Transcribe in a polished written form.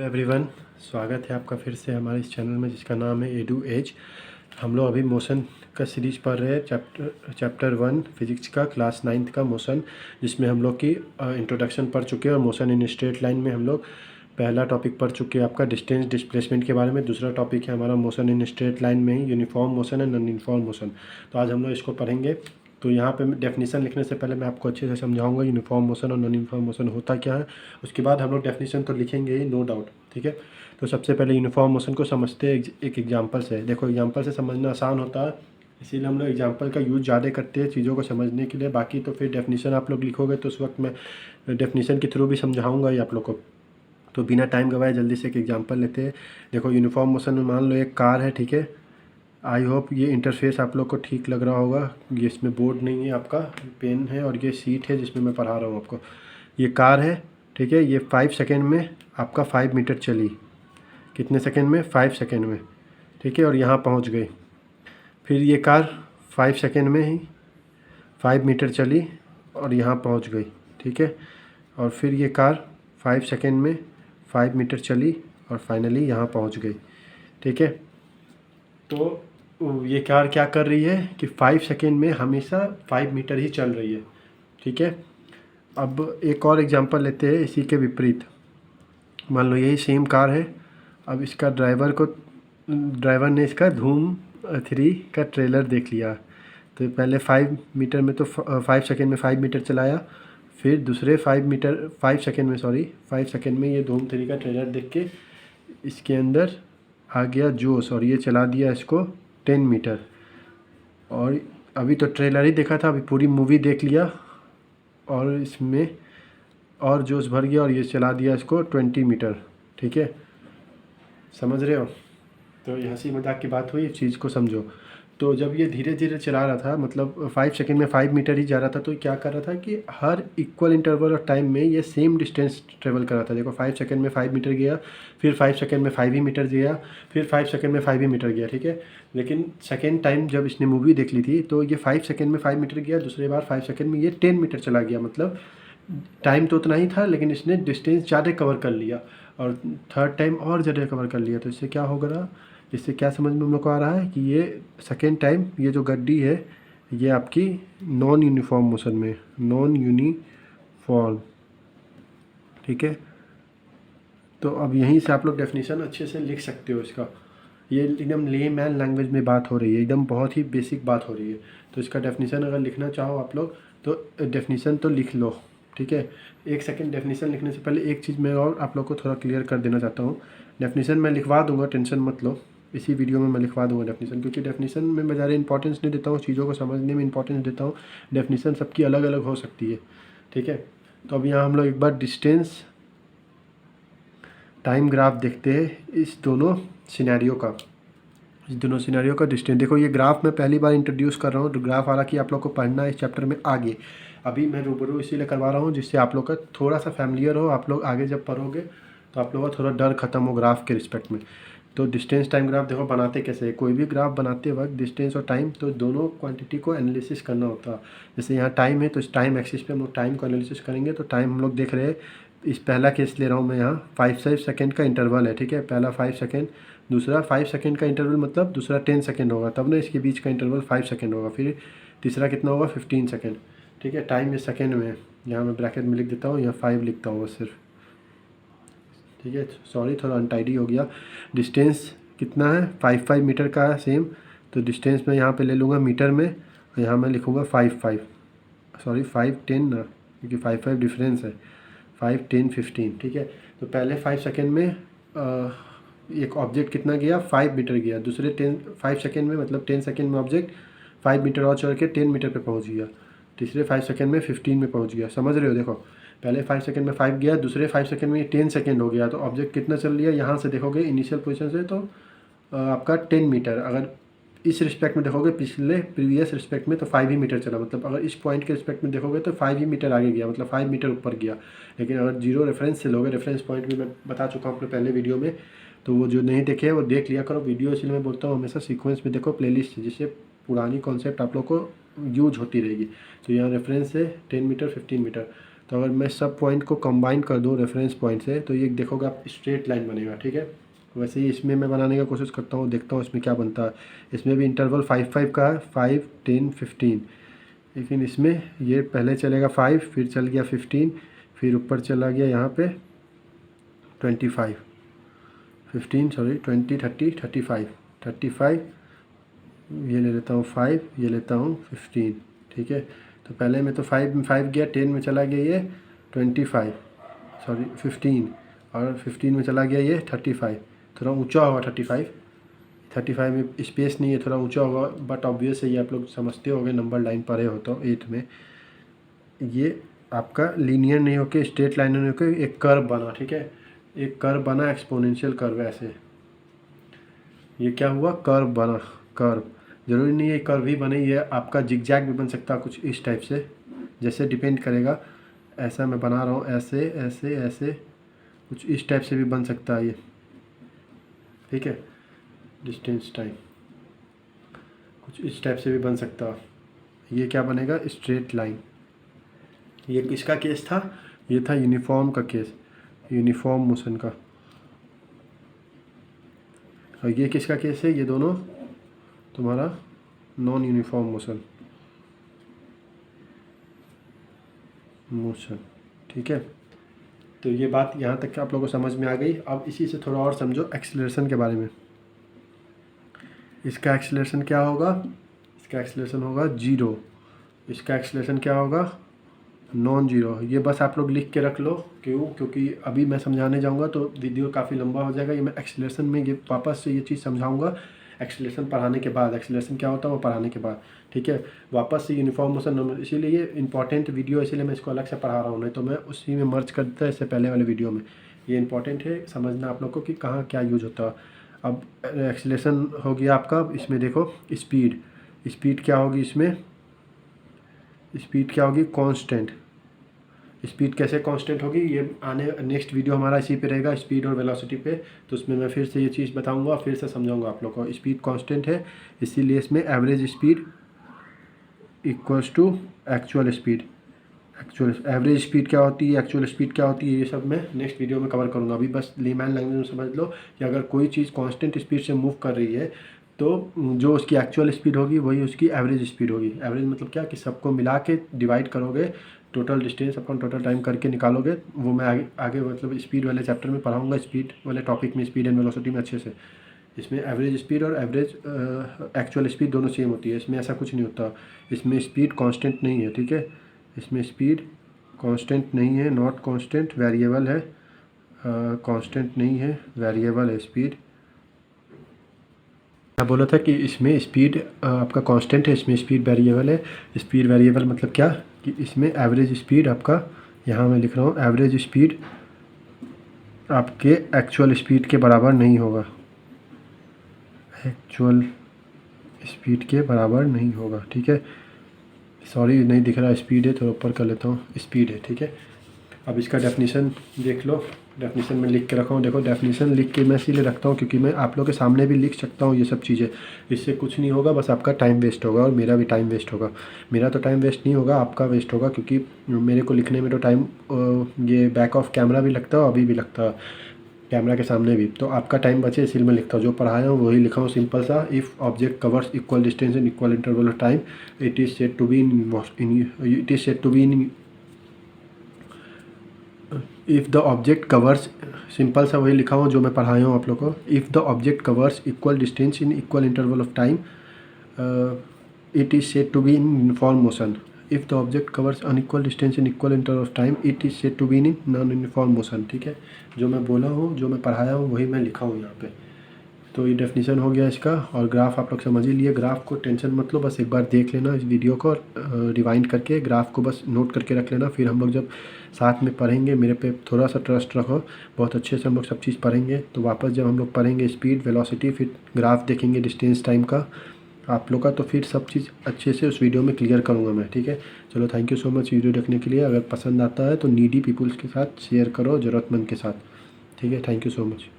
Hello everyone, स्वागत है आपका फिर से हमारे इस चैनल में जिसका नाम है एडू एज। हम लोग अभी मोशन का सीरीज पढ़ रहे हैं, चैप्टर 1 फिजिक्स का क्लास 9th का मोशन, जिसमें हम लोग की इंट्रोडक्शन पढ़ चुके हैं। और मोशन इन स्ट्रेट लाइन में हम लोग पहला टॉपिक पढ़ चुके हैं आपका डिस्टेंस डिस्प्लेसमेंट के बारे में। दूसरा टॉपिक है हमारा मोशन इन स्ट्रेट लाइन में ही uniform motion and non uniform motion. तो आज हम लोग इसको पढ़ेंगे। तो यहाँ पे डेफिनेशन लिखने से पहले मैं आपको अच्छे से समझाऊंगा यूनिफॉर्म मोशन और नॉन यूनिफॉर्म मोशन होता क्या है। उसके बाद हम लोग डेफिनेशन तो लिखेंगे ही, नो डाउट, ठीक है। तो सबसे पहले यूनिफॉर्म मोशन को समझते हैं एक एग्जांपल से। देखो, एग्जांपल से समझना आसान होता है, इसीलिए हम लोग एग्जांपल का यूज़ ज़्यादा करते हैं चीज़ों को समझने के लिए। बाकी तो फिर डेफिनेशन आप लोग लिखोगे तो उस वक्त मैं डेफिनेशन के थ्रू भी समझाऊँगा ही आप लोग को। तो बिना टाइम गवाए जल्दी से एक एग्जांपल लेते हैं। देखो, यूनिफॉर्म मोशन में मान लो एक कार है, ठीक है। आई होप ये इंटरफेस आप लोग को ठीक लग रहा होगा। ये इसमें बोर्ड नहीं है, आपका पेन है और ये सीट है जिसमें मैं पढ़ा रहा हूँ आपको। ये कार है, ठीक है। ये 5 सेकेंड में आपका 5 मीटर चली। कितने सेकेंड में? 5 सेकेंड में, ठीक है। और यहाँ पहुँच गई। फिर ये कार 5 सेकेंड में ही 5 मीटर चली और यहाँ पहुँच गई, ठीक है। और फिर ये कार 5 सेकेंड में 5 मीटर चली और फाइनली यहाँ पहुँच गई, ठीक है। तो ये कार क्या कर रही है कि 5 सेकेंड में हमेशा 5 मीटर ही चल रही है, ठीक है। अब एक और एग्जांपल लेते हैं इसी के विपरीत। मान लो यही सेम कार है। अब इसका ड्राइवर ने इसका धूम 3 का ट्रेलर देख लिया। तो पहले 5 मीटर में तो 5 सेकेंड में 5 मीटर चलाया। फिर दूसरे 5 सेकेंड में ये धूम 3 का ट्रेलर देख के इसके अंदर आ गया जोश और ये चला दिया इसको 10 मीटर। और अभी तो ट्रेलर ही देखा था, अभी पूरी मूवी देख लिया और इसमें और जोश भर गया और ये चला दिया इसको 20 मीटर, ठीक है। समझ रहे हो? तो ये हंसी मजाक की बात हुई, इस चीज़ को समझो। तो जब ये धीरे धीरे चला रहा था, मतलब 5 सेकेंड में 5 मीटर ही जा रहा था, तो क्या कर रहा था कि हर इक्वल इंटरवल ऑफ टाइम में ये सेम डिस्टेंस ट्रेवल कर रहा था। देखो, 5 सेकेंड में 5 मीटर गया, फिर 5 सेकेंड में 5 ही मीटर गया, फिर 5 सेकेंड में 5 ही मीटर गया, ठीक है। लेकिन सेकेंड टाइम जब इसने मूवी देख ली थी तो ये 5 सेकेंड में 5 मीटर गया, दूसरी बार 5 सेकेंड में ये 10 मीटर चला गया। मतलब टाइम तो उतना ही था लेकिन इसने डिस्टेंस ज़्यादा कवर कर लिया और थर्ड टाइम और ज़्यादा कवर कर लिया। तो इससे क्या होगा, इससे क्या समझ में हम लोग को आ रहा है कि ये सेकेंड टाइम ये जो गड्डी है ये आपकी नॉन यूनिफॉर्म मोशन में, नॉन यूनिफॉर्म, ठीक है। तो अब यहीं से आप लोग डेफिनेशन अच्छे से लिख सकते हो इसका। ये एकदम लेमैन लैंग्वेज में बात हो रही है, एकदम बहुत ही बेसिक बात हो रही है। तो इसका डेफिनेशन अगर लिखना चाहो आप लोग तो डेफिनेशन तो लिख लो, ठीक है। एक सेकंड, डेफिनेशन लिखने से पहले एक चीज़ मैं और आप लोग को थोड़ा क्लियर कर देना चाहता हूँ। डेफिनेशन मैं लिखवा दूंगा, टेंशन मत लो। इसी वीडियो में मैं लिखवा दूंगा डेफिनेशन, क्योंकि डेफिनेशन में मैं ज़्यादा इंपॉर्टेंस नहीं देता हूँ, चीज़ों को समझने में इंपॉर्टेंस देता हूँ। डेफिनेशन सबकी अलग अलग हो सकती है, ठीक है। तो अब यहाँ हम लोग एक बार डिस्टेंस टाइम ग्राफ देखते हैं इस दोनों सिनेरियो का डिस्टेंस। देखो, ये ग्राफ मैं पहली बार इंट्रोड्यूस कर रहा हूँ। तो ग्राफ हालांकि आप लोग को पढ़ना है इस चैप्टर में आगे। अभी मैं रूबरू इसीलिए करवा रहा हूँ जिससे आप लोग का थोड़ा सा फैमिलियर हो। आप लोग आगे जब पढ़ोगे तो आप लोगों का थोड़ा डर खत्म हो ग्राफ के रिस्पेक्ट में। तो डिस्टेंस टाइम ग्राफ देखो बनाते कैसे है। कोई भी ग्राफ बनाते वक्त डिस्टेंस और टाइम, तो दोनों क्वांटिटी को एनालिसिस करना होता है। जैसे यहाँ टाइम है तो इस टाइम एक्सिस पे हम लोग टाइम को एनालिसिस करेंगे। तो टाइम हम लोग देख रहे हैं, इस पहला केस ले रहा हूँ मैं, यहाँ 5 सेकेंड का इंटरवल है, ठीक है। पहला 5 सेकेंड, दूसरा 5 सेकेंड का इंटरवल, मतलब दूसरा 10 सेकेंड होगा, तब ना इसके बीच का इंटरवल 5 सेकेंड होगा। फिर तीसरा कितना होगा? 15 सेकेंड, ठीक है। टाइम ये सेकेंड में है, यहाँ मैं ब्रैकेट में लिख देता हूँ, यहाँ 5 लिखता हूँ बस सिर्फ, ठीक है। सॉरी, थोड़ा अनटाइडी हो गया। डिस्टेंस कितना है? 5 मीटर का है सेम। तो डिस्टेंस मैं यहाँ पे ले लूँगा मीटर में, यहाँ मैं लिखूँगा 5 10 ना, क्योंकि 5 डिफरेंस है। 5 10 15, ठीक है। तो पहले 5 सेकेंड में एक ऑब्जेक्ट कितना गया? 5 मीटर गया। दूसरे 5 सेकेंड में, मतलब 10 सेकेंड में ऑब्जेक्ट 5 मीटर और चढ़ के 10 मीटर पे पहुंच गया। तीसरे 5 सेकेंड में 15 में पहुंच गया। समझ रहे हो? देखो, पहले 5 सेकेंड में 5 गया, दूसरे 5 सेकेंड में 10 सेकेंड हो गया। तो ऑब्जेक्ट कितना चल लिया? यहाँ से देखोगे इनिशियल पोजीशन से तो आपका 10 मीटर। अगर इस रिस्पेक्ट में देखोगे प्रीवियस रिस्पेक्ट में तो 5 ही मीटर चला। मतलब अगर इस पॉइंट के रिस्पेक्ट में देखोगे तो 5 ही मीटर आगे गया, मतलब 5 मीटर ऊपर गया। लेकिन अगर जीरो रेफरेंस से लोगे, रेफरेंस पॉइंट भी मैं बता चुका हूँ अपने पहले वीडियो में, तो वो जो नहीं देखे वो देख लिया करो वीडियो। इसलिए मैं बोलता हूँ हमेशा सीक्वेंस में देखो, प्लेलिस्ट, जिससे पुरानी कॉन्सेप्ट आप लोग को यूज होती रहेगी। तो यहाँ रेफरेंस है 10 मीटर 15 मीटर। तो अगर मैं सब पॉइंट को कंबाइन कर दूँ रेफरेंस पॉइंट से तो ये देखोगे आप स्ट्रेट लाइन बनेगा, ठीक है। वैसे ही इसमें मैं बनाने की कोशिश करता हूँ, देखता हूँ इसमें क्या बनता है। इसमें भी इंटरवल 5-5 का है, 5, 10, 15, लेकिन इसमें ये पहले चलेगा 5, फिर चल गया 15, फिर ऊपर चला गया यहाँ पे 25, 15 सॉरी 20, 30, 35, 35, ये ले लेता हूँ 5, ये लेता हूँ 15, ठीक है। तो पहले में तो 5 गया, 10 में चला गया ये 25 सॉरी 15, और 15 में चला गया ये 35, थोड़ा ऊंचा होगा 35 में स्पेस नहीं है, थोड़ा ऊंचा होगा, बट ऑब्वियस है ये आप लोग समझते होंगे, नंबर लाइन पढ़े हो तो 8th में। ये आपका लीनियर नहीं होके स्ट्रेट लाइन नहीं होके एक कर्व बना, ठीक है। एक कर्व बना, एक्सपोनेंशियल कर्व ऐसे, ये क्या हुआ, कर्व बना। कर्व ज़रूरी नहीं है कर्व ही बने, ये आपका जिगजैग भी बन सकता है कुछ इस टाइप से, जैसे डिपेंड करेगा। ऐसा मैं बना रहा हूँ, ऐसे ऐसे ऐसे कुछ इस टाइप से भी बन सकता है ये, ठीक है। डिस्टेंस टाइम कुछ इस टाइप से भी बन सकता है। ये क्या बनेगा, स्ट्रेट लाइन। ये किसका केस था, ये था यूनिफॉर्म का केस, यूनिफॉर्म मोशन का। और ये किसका केस है, ये दोनों तुम्हारा नॉन यूनिफॉर्म मोशन, ठीक है। तो ये बात यहाँ तक आप लोगों को समझ में आ गई। अब इसी से थोड़ा और समझो एक्सीलरेशन के बारे में। इसका एक्सीलरेशन क्या होगा, इसका एक्सीलरेशन होगा 0, इसका एक्सीलरेशन क्या होगा, नॉन जीरो। ये बस आप लोग लिख के रख लो, क्यों, क्योंकि अभी मैं समझाने जाऊंगा तो वीडियो काफ़ी लंबा हो जाएगा। ये मैं एक्सीलरेशन में ये वापस से ये चीज़ समझाऊंगा एक्सीलरेशन पढ़ाने के बाद, एक्सीलरेशन क्या होता है वो पढ़ाने के बाद, ठीक है। वापस से यूनिफॉर्म मोशन, इसीलिए ये इंपॉर्टेंट वीडियो, इसीलिए मैं इसको अलग से पढ़ा रहा हूँ, नहीं तो मैं उसी में मर्ज कर देता इससे पहले वाले वीडियो में। ये इंपॉर्टेंट है समझना आप लोग को कि कहाँ क्या यूज होता है। अब एक्सीलरेशन हो गया आपका, इसमें देखो स्पीड क्या होगी, इसमें स्पीड क्या होगी, कांस्टेंट। स्पीड कैसे कांस्टेंट होगी, ये आने नेक्स्ट वीडियो हमारा इसी पे रहेगा, स्पीड और वेलोसिटी पे। तो उसमें मैं फिर से ये चीज़ बताऊंगा, फिर से समझाऊंगा आप लोग को। स्पीड कांस्टेंट है, इसीलिए इसमें average speed equals to actual speed. Average speed क्या होती है, एक्चुअल स्पीड क्या होती है, ये सब मैं नेक्स्ट वीडियो में कवर करूँगा। अभी बस लेमैन लैंग्वेज में समझ लो कि अगर कोई चीज़ कांस्टेंट स्पीड से मूव कर रही है तो जो उसकी एक्चुअल स्पीड होगी वही उसकी एवरेज स्पीड होगी। एवरेज मतलब क्या कि सबको मिला के डिवाइड करोगे, टोटल डिस्टेंस अपन टोटल टाइम करके निकालोगे। वो मैं आगे मतलब स्पीड वाले चैप्टर में पढ़ाऊँगा, स्पीड वाले टॉपिक में, स्पीड एंड वेलोसिटी में अच्छे से। इसमें एवरेज स्पीड और एवरेज एक्चुअल स्पीड दोनों सेम होती है, इसमें ऐसा कुछ नहीं होता। इसमें स्पीड कांस्टेंट नहीं है, ठीक है। इसमें स्पीड कांस्टेंट नहीं है, नॉट कांस्टेंट, वेरिएबल है। कांस्टेंट नहीं है, वेरिएबल है स्पीड। मैं बोला था कि इसमें स्पीड आपका कांस्टेंट है, इसमें स्पीड वेरिएबल है। स्पीड वेरिएबल मतलब क्या कि इसमें एवरेज स्पीड आपका, यहाँ मैं लिख रहा हूँ, एवरेज स्पीड आपके एक्चुअल स्पीड के बराबर नहीं होगा, एक्चुअल स्पीड के बराबर नहीं होगा, ठीक है। सॉरी नहीं दिख रहा, स्पीड है, थोड़ा ऊपर कर लेता हूँ, स्पीड है, ठीक है। अब इसका डेफिनेशन देख लो, डेफिनेशन में लिख के रखा हूँ। देखो डेफिनेशन लिख के मैं इसीलिए रखता हूँ क्योंकि मैं आप लोग के सामने भी लिख सकता हूँ ये सब चीज़ें। इससे कुछ नहीं होगा, बस आपका टाइम वेस्ट होगा और मेरा भी टाइम वेस्ट होगा। मेरा तो टाइम वेस्ट नहीं होगा, आपका वेस्ट होगा, क्योंकि मेरे को लिखने में तो टाइम ये बैक ऑफ कैमरा भी लगता है, अभी भी लगता है कैमरा के सामने भी। तो आपका टाइम बचे इसलिए मैं लिखता हूँ, जो पढ़ाया हूँ वही लिखा हूँ, सिंपल सा। If object covers equal distance in equal interval of time, it is said to be in if the object covers, simple सा वही लिखा हूँ जो मैं पढ़ाया हूँ आप लोग को। If the object covers equal distance in equal interval of time, it is said to be in uniform motion. If the object covers unequal distance in equal interval of time, it is said to be in non uniform motion, ठीक है। जो मैं बोला हूँ, जो मैं पढ़ाया हूँ वही मैं लिखा हूँ यहाँ पे। तो ये डेफिनेशन हो गया इसका, और ग्राफ आप लोग समझ ही लिए। ग्राफ को टेंशन मत लो, बस एक बार देख लेना इस वीडियो को, रिवाइंड करके ग्राफ को बस नोट करके रख लेना। फिर हम लोग जब साथ में पढ़ेंगे, मेरे पे थोड़ा सा ट्रस्ट रखो, बहुत अच्छे से हम लोग सब चीज़ पढ़ेंगे। तो वापस जब हम लोग पढ़ेंगे स्पीड वेलोसिटी, फिर ग्राफ देखेंगे डिस्टेंस टाइम का आप लोग का, तो फिर सब चीज़ अच्छे से उस वीडियो में क्लियर करूँगा मैं, ठीक है। चलो thank you so much video देखने के लिए। अगर पसंद आता है तो नीडी पीपल्स के साथ शेयर करो, ज़रूरतमंद के साथ, ठीक है। Thank you so much.